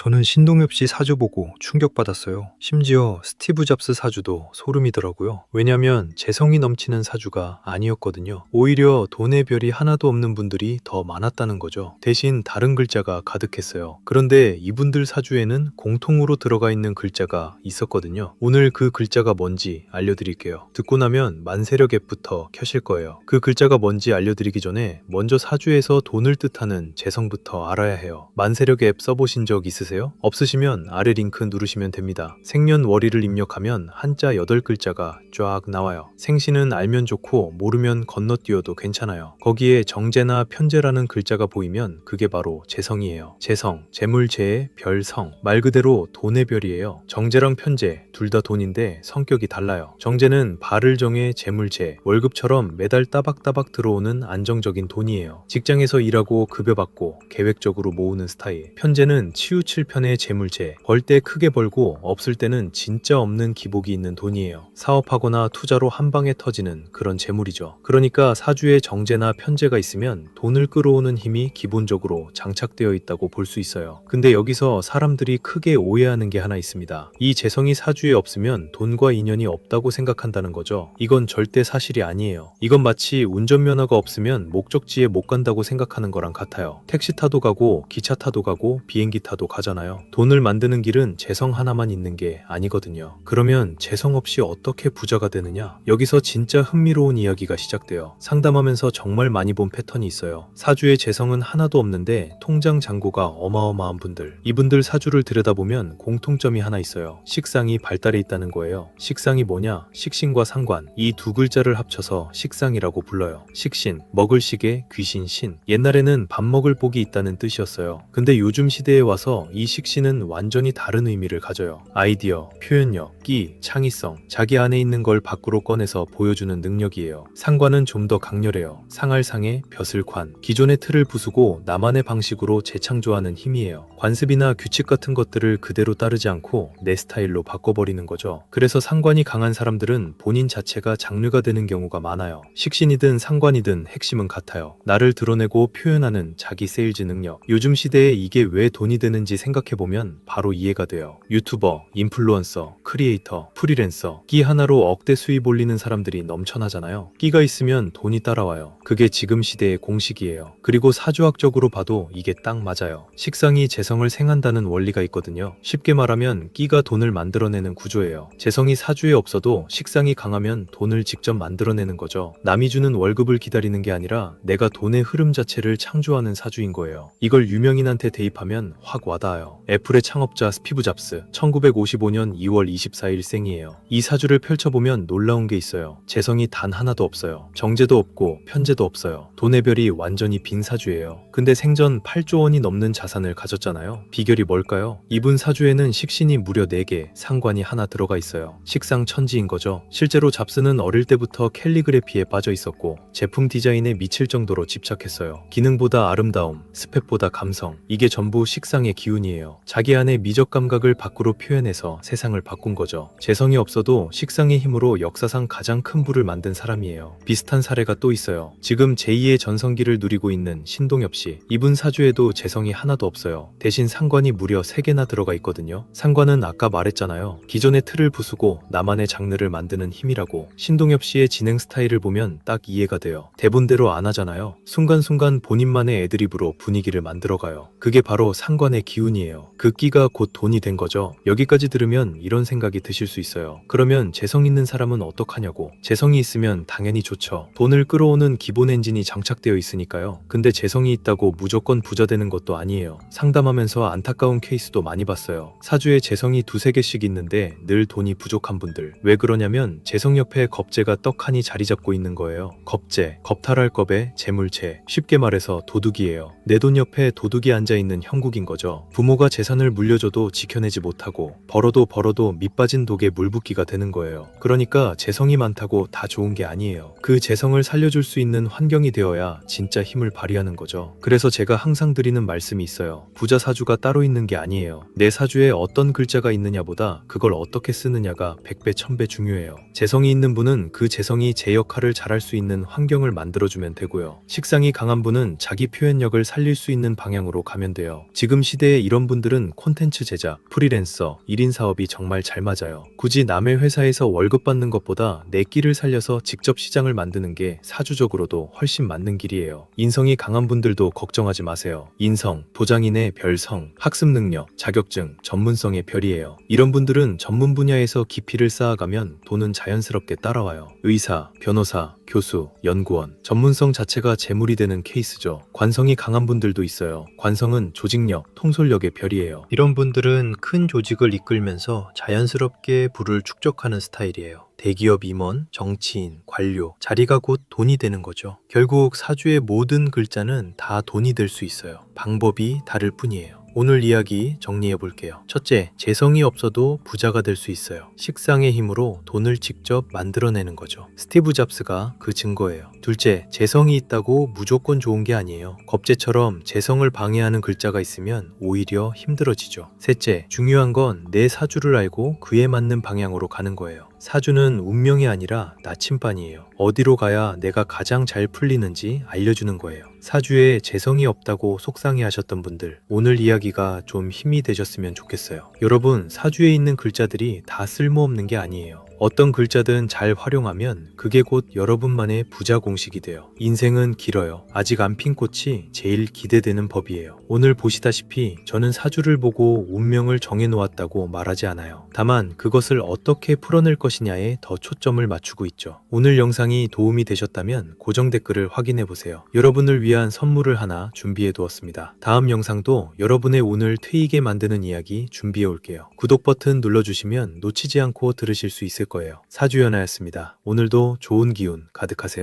저는 신동엽 씨 사주 보고 충격받았어요. 심지어 스티브 잡스 사주도 소름이더라고요. 왜냐면 재성이 넘치는 사주가 아니었거든요. 오히려 돈의 별이 하나도 없는 분들이 더 많았다는 거죠. 대신 다른 글자가 가득했어요. 그런데 이분들 사주에는 공통으로 들어가 있는 글자가 있었거든요. 오늘 그 글자가 뭔지 알려드릴게요. 듣고 나면 만세력 앱부터 켜실 거예요. 그 글자가 뭔지 알려드리기 전에 먼저 사주에서 돈을 뜻하는 재성부터 알아야 해요. 만세력 앱 써보신 적 있으세요? 없으시면 아래 링크 누르시면 됩니다. 생년월일을 입력하면 한자 8글자가 쫙 나와요. 생신은 알면 좋고 모르면 건너뛰어도 괜찮아요. 거기에 정제나 편제라는 글자가 보이면 그게 바로 재성이에요. 재성, 재물재의 별성, 말 그대로 돈의 별이에요. 정제랑 편제, 둘 다 돈인데 성격이 달라요. 정제는 발을 정해 재물재, 월급처럼 매달 따박따박 들어오는 안정적인 돈이에요. 직장에서 일하고 급여받고 계획적으로 모으는 스타일. 편제는 치우칠 편의 재물재, 벌 때 크게 벌고 없을 때는 진짜 없는 기복이 있는 돈이에요. 사업하거나 투자로 한 방에 터지는 그런 재물이죠. 그러니까 사주에 정제나 편제가 있으면 돈을 끌어오는 힘이 기본적으로 장착되어 있다고 볼 수 있어요. 근데 여기서 사람들이 크게 오해하는 게 하나 있습니다. 이 재성이 사주에 없으면 돈과 인연이 없다고 생각한다는 거죠. 이건 절대 사실이 아니에요. 이건 마치 운전면허가 없으면 목적지에 못 간다고 생각하는 거랑 같아요. 택시 타도 가고 기차 타도 가고 비행기 타도 가잖아요. 돈을 만드는 길은 재성 하나만 있는 게 아니거든요. 그러면 재성 없이 어떻게 부자가 되느냐? 여기서 진짜 흥미로운 이야기가 시작돼요. 상담하면서 정말 많이 본 패턴이 있어요. 사주에 재성은 하나도 없는데 통장 잔고가 어마어마한 분들. 이분들 사주를 들여다보면 공통점이 하나 있어요. 식상이 발달해 있다는 거예요. 식상이 뭐냐? 식신과 상관. 이 두 글자를 합쳐서 식상이라고 불러요. 식신, 먹을 시계, 귀신, 신. 옛날에는 밥 먹을 복이 있다는 뜻이었어요. 근데 요즘 시대에 와서 이 식신은 완전히 다른 의미를 가져요. 아이디어, 표현력, 끼, 창의성, 자기 안에 있는 걸 밖으로 꺼내서 보여주는 능력이에요. 상관은 좀 더 강렬해요. 상할상의 벼슬관, 기존의 틀을 부수고 나만의 방식으로 재창조하는 힘이에요. 관습이나 규칙 같은 것들을 그대로 따르지 않고 내 스타일로 바꿔버리는 거죠. 그래서 상관이 강한 사람들은 본인 자체가 장르가 되는 경우가 많아요. 식신이든 상관이든 핵심은 같아요. 나를 드러내고 표현하는 자기 세일즈 능력. 요즘 시대에 이게 왜 돈이 되는지 생각해보면 바로 이해가 돼요. 유튜버, 인플루언서, 크리에이터, 프리랜서, 끼 하나로 억대 수입 올리는 사람들이 넘쳐나잖아요. 끼가 있으면 돈이 따라와요. 그게 지금 시대의 공식이에요. 그리고 사주학적으로 봐도 이게 딱 맞아요. 식상이 재성을 생한다는 원리가 있거든요. 쉽게 말하면 끼가 돈을 만들어내는 구조예요. 재성이 사주에 없어도 식상이 강하면 돈을 직접 만들어내는 거죠. 남이 주는 월급을 기다리는 게 아니라 내가 돈의 흐름 자체를 창조하는 사주인 거예요. 이걸 유명인한테 대입하면 확 와닿아요. 애플의 창업자 스티브 잡스, 1955년 2월 24일 생이에요. 이 사주를 펼쳐보면 놀라운 게 있어요. 재성이 단 하나도 없어요. 정제도 없고 편제도 없어요. 돈의 별이 완전히 빈 사주예요. 근데 생전 8조 원이 넘는 자산을 가졌잖아요. 비결이 뭘까요? 이분 사주에는 식신이 무려 4개, 상관이 하나 들어가 있어요. 식상천지인 거죠. 실제로 잡스는 어릴 때부터 캘리그래피에 빠져 있었고 제품 디자인에 미칠 정도로 집착했어요. 기능보다 아름다움, 스펙보다 감성, 이게 전부 식상의 기운이에요. 자기 안의 미적 감각을 밖으로 표현해서 세상을 바꾼 거죠. 재성이 없어도 식상의 힘으로 역사상 가장 큰 부를 만든 사람이에요. 비슷한 사례가 또 있어요. 지금 제2의 전성기를 누리고 있는 신동엽 씨. 이분 사주에도 재성이 하나도 없어요. 대신 상관이 무려 3개나 들어가 있거든요. 상관은 아까 말했잖아요. 기존의 틀을 부수고 나만의 장르를 만드는 힘이라고. 신동엽 씨의 진행 스타일을 보면 딱 이해가 돼요. 대본대로 안 하잖아요. 순간순간 본인만의 애드립으로 분위기를 만들어가요. 그게 바로 상관의 기운이에요. 그 끼가 곧 돈이 된 거죠. 여기까지 들으면 이런 생각이 드실 수 있어요. 그러면 재성 있는 사람은 어떡하냐고. 재성이 있으면 당연히 좋죠. 돈을 끌어오는 기본 엔진이 장착되어 있으니까요. 근데 재성이 있다고 무조건 부자 되는 것도 아니에요. 상담하면서 안타까운 케이스도 많이 봤어요. 사주에 재성이 2-3개씩 있는데 늘 돈이 부족한 분들. 왜 그러냐면 재성 옆에 겁재가 떡하니 자리 잡고 있는 거예요. 겁재, 겁탈할 겁에 재물재. 쉽게 말해서 도둑이에요. 내 돈 옆에 도둑이 앉아있는 형국인 거죠. 부모가 재산을 물려줘도 지켜내지 못하고 벌어도 밑빠진 독에 물붓기가 되는 거예요. 그러니까 재성이 많다고 다 좋은 게 아니에요. 그 재성을 살려줄 수 있는 환경이 되어야 진짜 힘을 발휘하는 거죠. 그래서 제가 항상 드리는 말씀이 있어요. 부자 사주가 따로 있는 게 아니에요. 내 사주에 어떤 글자가 있느냐보다 그걸 어떻게 쓰느냐가 100배 1000배 중요해요. 재성이 있는 분은 그 재성이 제 역할을 잘할 수 있는 환경을 만들어주면 되고요. 식상이 강한 분은 자기 표현력을 살릴 수 있는 방향으로 가면 돼요. 지금 시대에 이렇게 이런 분들은 콘텐츠 제작, 프리랜서, 1인 사업이 정말 잘 맞아요. 굳이 남의 회사에서 월급 받는 것보다 내 끼를 살려서 직접 시장을 만드는 게 사주적으로도 훨씬 맞는 길이에요. 인성이 강한 분들도 걱정하지 마세요. 인성, 도장인의 별성, 학습 능력, 자격증, 전문성의 별이에요. 이런 분들은 전문 분야에서 깊이를 쌓아가면 돈은 자연스럽게 따라와요. 의사, 변호사, 교수, 연구원, 전문성 자체가 재물이 되는 케이스죠. 관성이 강한 분들도 있어요. 관성은 조직력, 통솔력의 별이에요. 이런 분들은 큰 조직을 이끌면서 자연스럽게 부를 축적하는 스타일이에요. 대기업 임원, 정치인, 관료, 자리가 곧 돈이 되는 거죠. 결국 사주의 모든 글자는 다 돈이 될 수 있어요. 방법이 다를 뿐이에요. 오늘 이야기 정리해 볼게요. 첫째, 재성이 없어도 부자가 될 수 있어요. 식상의 힘으로 돈을 직접 만들어내는 거죠. 스티브 잡스가 그 증거예요. 둘째, 재성이 있다고 무조건 좋은 게 아니에요. 겁재처럼 재성을 방해하는 글자가 있으면 오히려 힘들어지죠. 셋째, 중요한 건 내 사주를 알고 그에 맞는 방향으로 가는 거예요. 사주는 운명이 아니라 나침반이에요. 어디로 가야 내가 가장 잘 풀리는지 알려주는 거예요. 사주에 재성이 없다고 속상해 하셨던 분들, 오늘 이야기가 좀 힘이 되셨으면 좋겠어요. 여러분, 사주에 있는 글자들이 다 쓸모없는 게 아니에요. 어떤 글자든 잘 활용하면 그게 곧 여러분만의 부자 공식이 돼요. 인생은 길어요. 아직 안 핀 꽃이 제일 기대되는 법이에요. 오늘 보시다시피 저는 사주를 보고 운명을 정해놓았다고 말하지 않아요. 다만 그것을 어떻게 풀어낼 것이냐에 더 초점을 맞추고 있죠. 오늘 영상이 도움이 되셨다면 고정 댓글을 확인해보세요. 여러분을 위한 선물을 하나 준비해두었습니다. 다음 영상도 여러분의 운을 트이게 만드는 이야기 준비해올게요. 구독 버튼 눌러주시면 놓치지 않고 들으실 수 있을 거예요. 사주연아였습니다. 오늘도 좋은 기운 가득하세요.